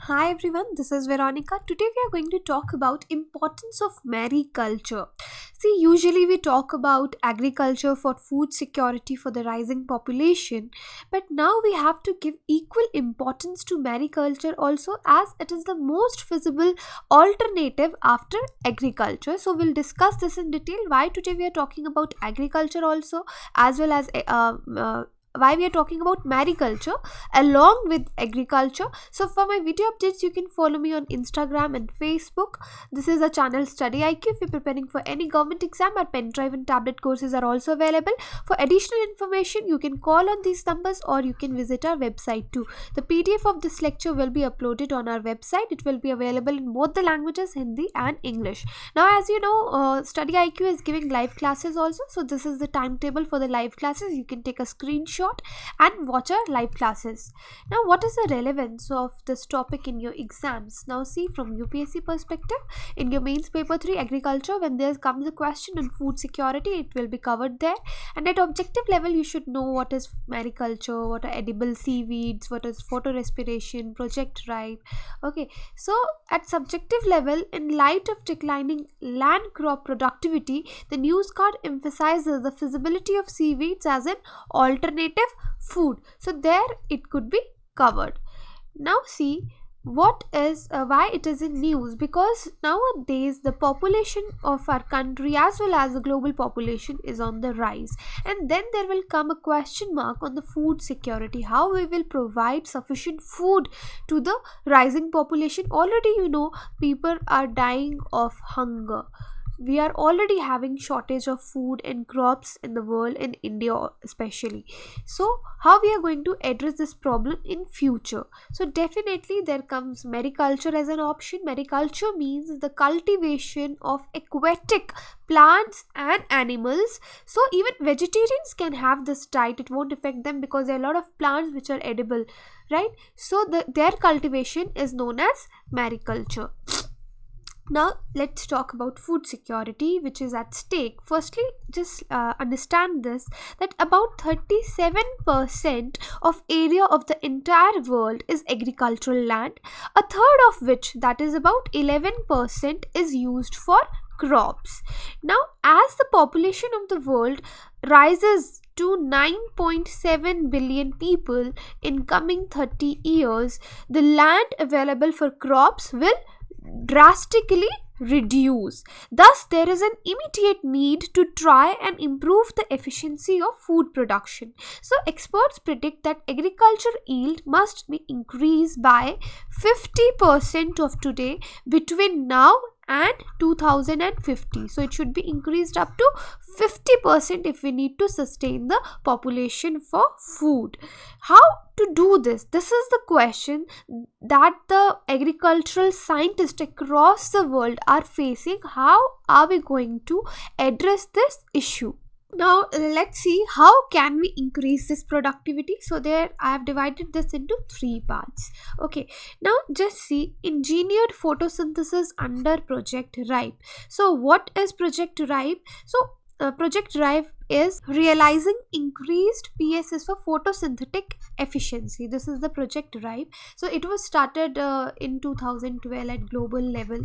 Hi everyone, this is Veronica. Today we are going to talk about importance of mariculture. See, usually we talk about agriculture for food security for the rising population, but now we have to give equal importance to mariculture also, as it is the most feasible alternative after agriculture. So we'll discuss this in detail, why today we are talking about agriculture also, as well as why we are talking about mariculture along with agriculture. So for my video updates, you can follow me on Instagram and Facebook. This is a channel StudyIQ. If you're preparing for any government exam, our pen drive and tablet courses are also available. For additional information, you can call on these numbers or you can visit our website too. The PDF of this lecture will be uploaded on our website. It will be available in both the languages, Hindi and English. Now, as you know, StudyIQ is giving live classes also. So this is the timetable for the live classes. You can take a screenshot and watch our live classes. Now, what is the relevance of this topic in your exams? Now, see, from UPSC perspective, in your mains paper 3 agriculture, when there comes a question on food security, it will be covered there. And at objective level, you should know what is mariculture, what are edible seaweeds, what is photorespiration, project ripe. Okay, so at subjective level, in light of declining land crop productivity, the news card emphasizes the feasibility of seaweeds as an alternative food. So there it could be covered. Now see, what is why it is in news, because nowadays the population of our country as well as the global population is on the rise, and then there will come a question mark on the food security, how we will provide sufficient food to the rising population. Already, you know, people are dying of hunger. We are already having shortage of food and crops in the world, in India especially. So how we are going to address this problem in future? So definitely there comes mariculture as an option. Mariculture means the cultivation of aquatic plants and animals. So even vegetarians can have this diet. It won't affect them because there are a lot of plants which are edible, right? So their cultivation is known as mariculture. Now let's talk about food security, which is at stake. Firstly, just understand this, that about 37% of area of the entire world is agricultural land, a third of which, that is about 11%, is used for crops. Now, as the population of the world rises to 9.7 billion people in coming 30 years, the land available for crops will drastically reduce. Thus, there is an immediate need to try and improve the efficiency of food production. So, experts predict that agriculture yield must be increased by 50% of today between now and 2050. So it should be increased up to 50% if we need to sustain the population for food. How to do this? This is the question that the agricultural scientists across the world are facing. How are we going to address this issue? Now let's see how can we increase this productivity. So there I have divided this into 3 parts. Okay, now just see engineered photosynthesis under Project Ripe. So what is Project Ripe? So Project Ripe is realizing increased PSS for photosynthetic efficiency. This is the Project Ripe. So it was started in 2012 at global level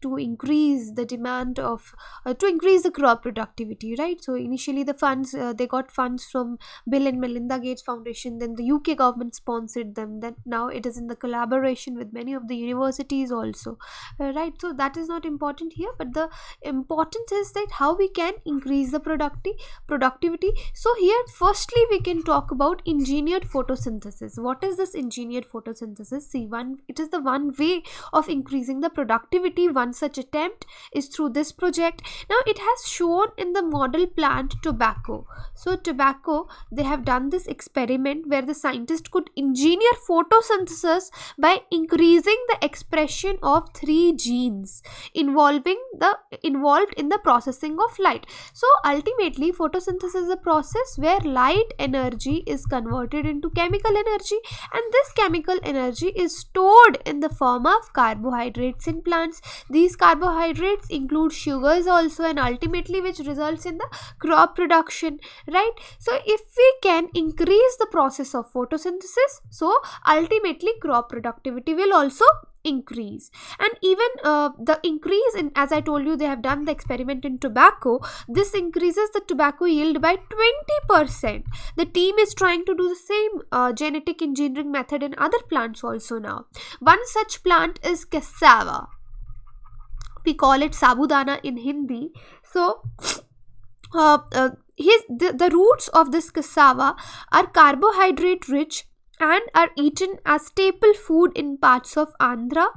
to increase the demand of to increase the crop productivity, right? So initially the funds they got funds from Bill and Melinda Gates Foundation, then the UK government sponsored them, then now it is in the collaboration with many of the universities also, right? So that is not important here, but the importance is that how we can increase the productivity. So here firstly we can talk about engineered photosynthesis. What is this engineered photosynthesis? See, it is the one way of increasing the productivity. One such attempt is through this project. Now it has shown in the model plant tobacco. So tobacco, they have done this experiment where the scientist could engineer photosynthesis by increasing the expression of 3 genes involved in the processing of light. So ultimately for photosynthesis is a process where light energy is converted into chemical energy, and this chemical energy is stored in the form of carbohydrates in plants. These carbohydrates include sugars also, and ultimately which results in the crop production, right? So if we can increase the process of photosynthesis, so ultimately crop productivity will also increase. And even the increase in, as I told you, they have done the experiment in tobacco. This increases the tobacco yield by 20%. The team is trying to do the same genetic engineering method in other plants also now. One such plant is cassava. We call it sabudana in Hindi. So the roots of this cassava are carbohydrate rich and are eaten as staple food in parts of Andhra,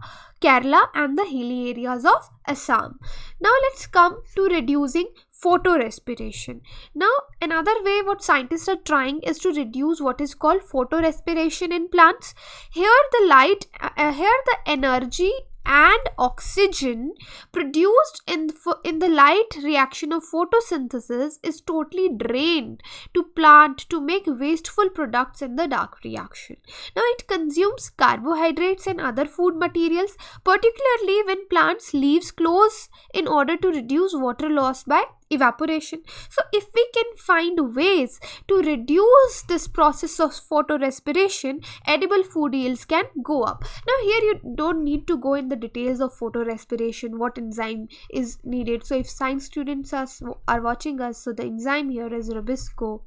Kerala and the hilly areas of Assam. Now let's come to reducing photorespiration. Now another way what scientists are trying is to reduce what is called photorespiration in plants. Here the energy and oxygen produced in the light reaction of photosynthesis is totally drained to plant to make wasteful products in the dark reaction. Now it consumes carbohydrates and other food materials, particularly when plants leaves close, in order to reduce water loss by evaporation. So if we can find ways to reduce this process of photorespiration, edible food yields can go up. Now here you don't need to go in the details of photorespiration, what enzyme is needed. So if science students are watching us, so the enzyme here is rubisco,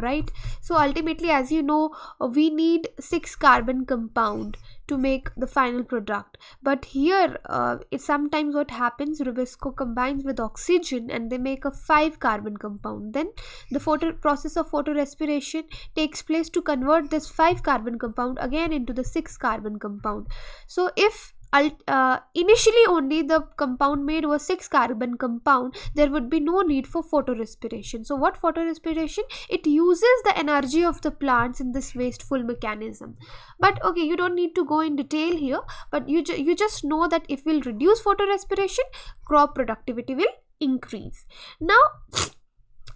right? So ultimately, as you know, we need 6 carbon compound to make the final product, but here it sometimes what happens, rubisco combines with oxygen and they make a 5 carbon compound. Then the process of photorespiration takes place to convert this 5 carbon compound again into the 6 carbon compound. So if initially only the compound made was 6 carbon compound, there would be no need for photorespiration. So what photorespiration? It uses the energy of the plants in this wasteful mechanism. But okay, you don't need to go in detail here, but you just know that if we'll reduce photorespiration, crop productivity will increase. Now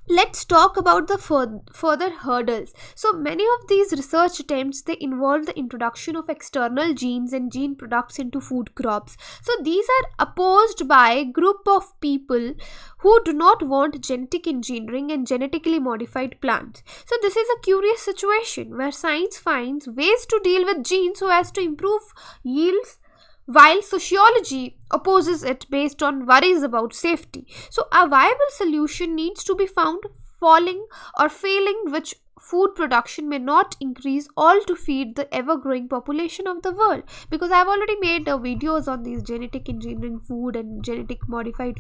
let's talk about the further hurdles. So many of these research attempts, they involve the introduction of external genes and gene products into food crops. So these are opposed by a group of people who do not want genetic engineering and genetically modified plants. So this is a curious situation where science finds ways to deal with genes so as to improve yields, while sociology opposes it based on worries about safety. So a viable solution needs to be found, failing which food production may not increase all to feed the ever-growing population of the world. Because I've already made videos on these genetic engineering food and genetic modified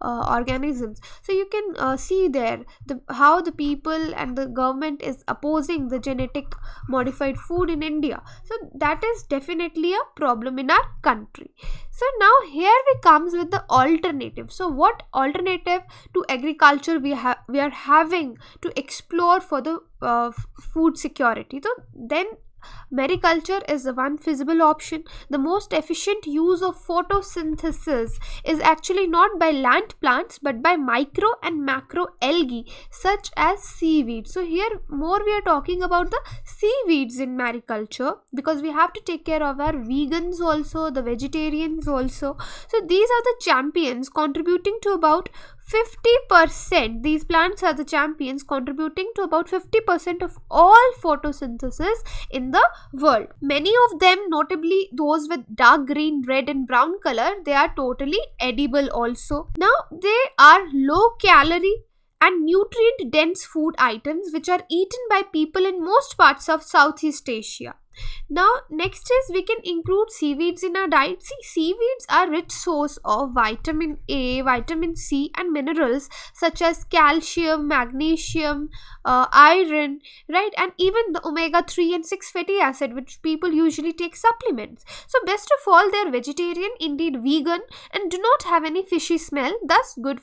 organisms. So you can see there how the people and the government is opposing the genetic modified food in India. So that is definitely a problem in our country. So now here we comes with the alternative. So what alternative to agriculture we are having to explore for the food security? So then mariculture is the one feasible option. The most efficient use of photosynthesis is actually not by land plants but by micro and macro algae such as seaweed. So here more we are talking about the seaweeds in mariculture, because we have to take care of our vegans also, the vegetarians also. So these are the champions contributing to about 50%. These plants are the champions contributing to about 50% of all photosynthesis in the world. Many of them, notably those with dark green, red and brown color, they are totally edible also. Now they are low calorie and nutrient dense food items which are eaten by people in most parts of Southeast Asia. Now next is we can include seaweeds in our diet. See, seaweeds are rich source of vitamin A, vitamin C and minerals such as calcium, magnesium, iron, right, and even the omega-3 and 6 fatty acid which people usually take supplements. So best of all, they are vegetarian, indeed vegan, and do not have any fishy smell, thus good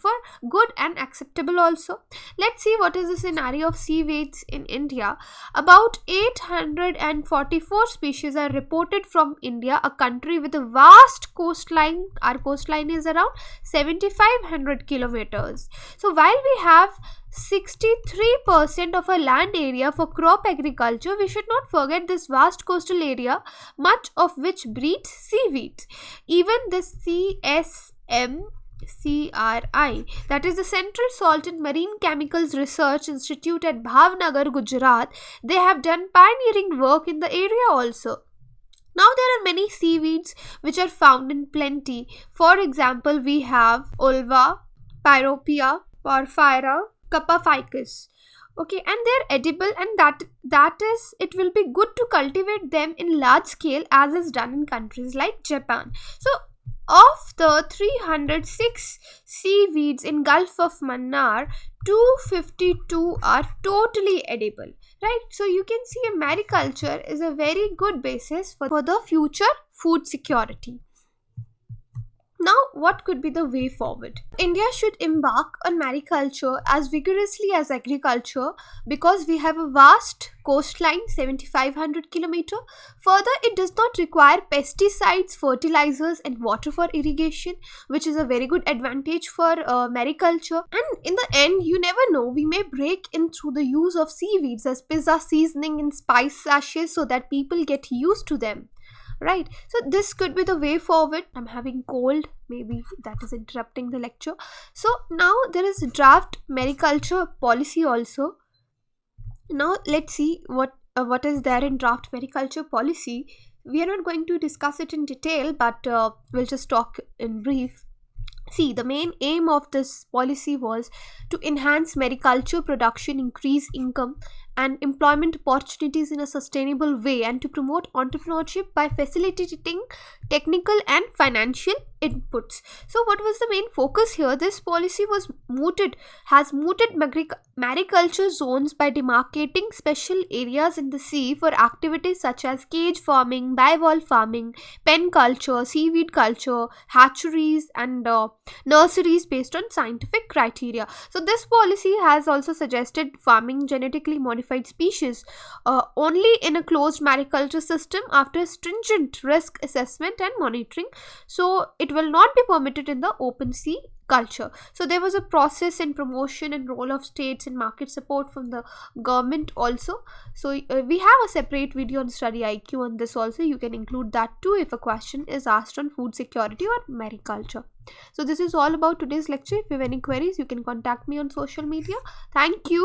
and acceptable also. Let's see what is the scenario of seaweeds in India. About 845 24 species are reported from India, a country with a vast coastline. Our coastline is around 7,500 kilometers. So while we have 63% of our land area for crop agriculture, we should not forget this vast coastal area, much of which breeds seaweeds. Even the CRI, that is the Central Salt and Marine Chemicals Research Institute at Bhavnagar, Gujarat, they have done pioneering work in the area also. Now there are many seaweeds which are found in plenty. For example, we have Ulva, Pyropia, Porphyra, Kappa-ficus. Okay, and they're edible, and that is, it will be good to cultivate them in large scale as is done in countries like Japan. So of the 306 seaweeds in Gulf of Mannar, 252 are totally edible, right? So you can see mariculture is a very good basis for the future food security. Now, what could be the way forward? India should embark on mariculture as vigorously as agriculture because we have a vast coastline, 7,500 kilometers. Further, it does not require pesticides, fertilizers and water for irrigation, which is a very good advantage for mariculture. And in the end, you never know, we may break in through the use of seaweeds as pizza seasoning and spice sachets so that people get used to them. Right, so this could be the way forward. I'm having cold, maybe that is interrupting the lecture. So now there is draft mariculture policy also. Now let's see what is there in draft mariculture policy. We are not going to discuss it in detail, but we'll just talk in brief. See, the main aim of this policy was to enhance mariculture production, increase income and employment opportunities in a sustainable way, and to promote entrepreneurship by facilitating technical and financial inputs. So what was the main focus here? This policy has mooted mariculture zones by demarcating special areas in the sea for activities such as cage farming, bivalve farming, pen culture, seaweed culture, hatcheries and nurseries based on scientific criteria. So this policy has also suggested farming genetically modified species only in a closed mariculture system after stringent risk assessment and monitoring. So it will not be permitted in the open sea culture. So there was a process in promotion and role of states and market support from the government also. So we have a separate video on StudyIQ on this also. You can include that too if a question is asked on food security or mariculture. So this is all about today's lecture. If you have any queries, you can contact me on social media. Thank you.